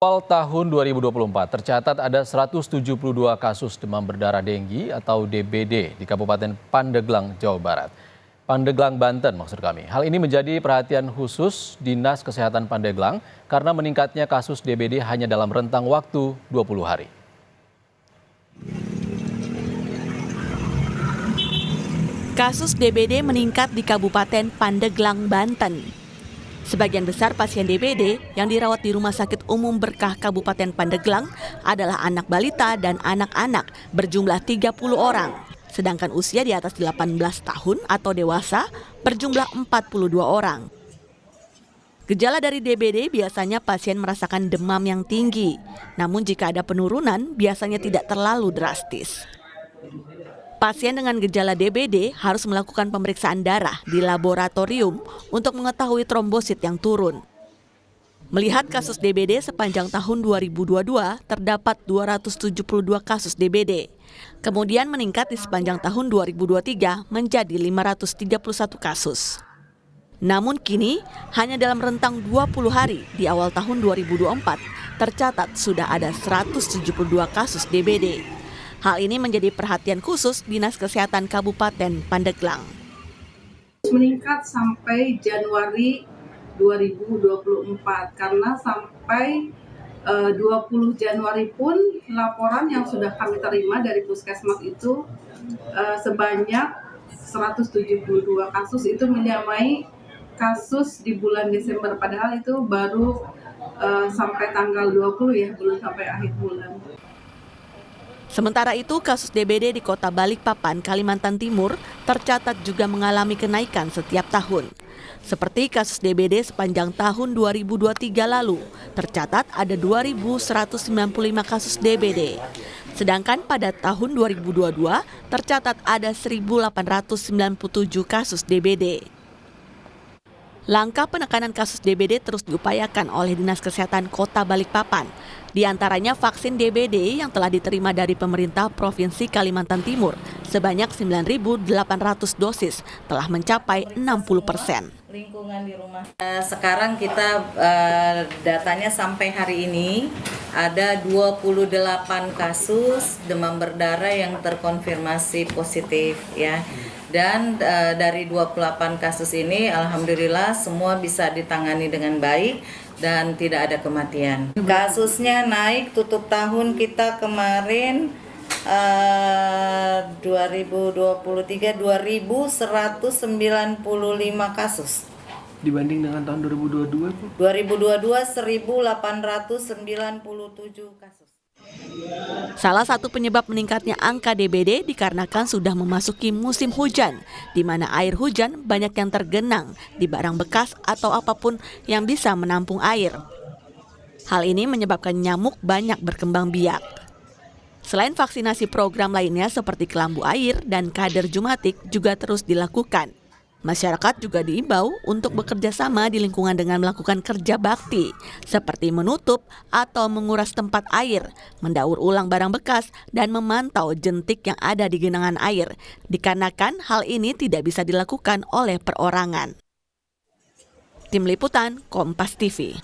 Awal tahun 2024 tercatat ada 172 kasus demam berdarah denggi atau DBD di Kabupaten Pandeglang, Jawa Barat. Pandeglang, Banten maksud kami. Hal ini menjadi perhatian khusus Dinas Kesehatan Pandeglang karena meningkatnya kasus DBD hanya dalam rentang waktu 20 hari. Kasus DBD meningkat di Kabupaten Pandeglang, Banten. Sebagian besar pasien DBD yang dirawat di Rumah Sakit Umum Berkah Kabupaten Pandeglang adalah anak balita dan anak-anak berjumlah 30 orang. Sedangkan usia di atas 18 tahun atau dewasa berjumlah 42 orang. Gejala dari DBD biasanya pasien merasakan demam yang tinggi. Namun jika ada penurunan biasanya tidak terlalu drastis. Pasien dengan gejala DBD harus melakukan pemeriksaan darah di laboratorium untuk mengetahui trombosit yang turun. Melihat kasus DBD sepanjang tahun 2022, terdapat 272 kasus DBD. Kemudian meningkat di sepanjang tahun 2023 menjadi 531 kasus. Namun kini, hanya dalam rentang 20 hari di awal tahun 2024, tercatat sudah ada 172 kasus DBD. Hal ini menjadi perhatian khusus Dinas Kesehatan Kabupaten Pandeglang. Meningkat sampai Januari 2024 karena sampai 20 Januari pun laporan yang sudah kami terima dari Puskesmas itu sebanyak 172 kasus itu menyamai kasus di bulan Desember, padahal itu baru sampai tanggal 20 ya, belum sampai akhir bulan. Sementara itu, kasus DBD di Kota Balikpapan, Kalimantan Timur tercatat juga mengalami kenaikan setiap tahun. Seperti kasus DBD sepanjang tahun 2023 lalu, tercatat ada 2.195 kasus DBD. Sedangkan pada tahun 2022 tercatat ada 1.897 kasus DBD. Langkah penekanan kasus DBD terus diupayakan oleh Dinas Kesehatan Kota Balikpapan. Di antaranya vaksin DBD yang telah diterima dari pemerintah Provinsi Kalimantan Timur sebanyak 9.800 dosis telah mencapai 60%. Lingkungan di rumah. Sekarang kita datanya sampai hari ini ada 28 kasus demam berdarah yang terkonfirmasi positif ya. Dan dari 28 kasus ini alhamdulillah semua bisa ditangani dengan baik dan tidak ada kematian. Kasusnya naik tutup tahun kita kemarin 2023 2.195 kasus. Dibanding dengan tahun 2022 Bu? 2022 1.897 kasus. Salah satu penyebab meningkatnya angka DBD dikarenakan sudah memasuki musim hujan, di mana air hujan banyak yang tergenang di barang bekas atau apapun yang bisa menampung air. Hal ini menyebabkan nyamuk banyak berkembang biak. Selain vaksinasi, program lainnya seperti kelambu air dan kader jumatik juga terus dilakukan. Masyarakat juga diimbau untuk bekerja sama di lingkungan dengan melakukan kerja bakti, seperti menutup atau menguras tempat air, mendaur ulang barang bekas, dan memantau jentik yang ada di genangan air, dikarenakan hal ini tidak bisa dilakukan oleh perorangan. Tim Liputan, Kompas TV.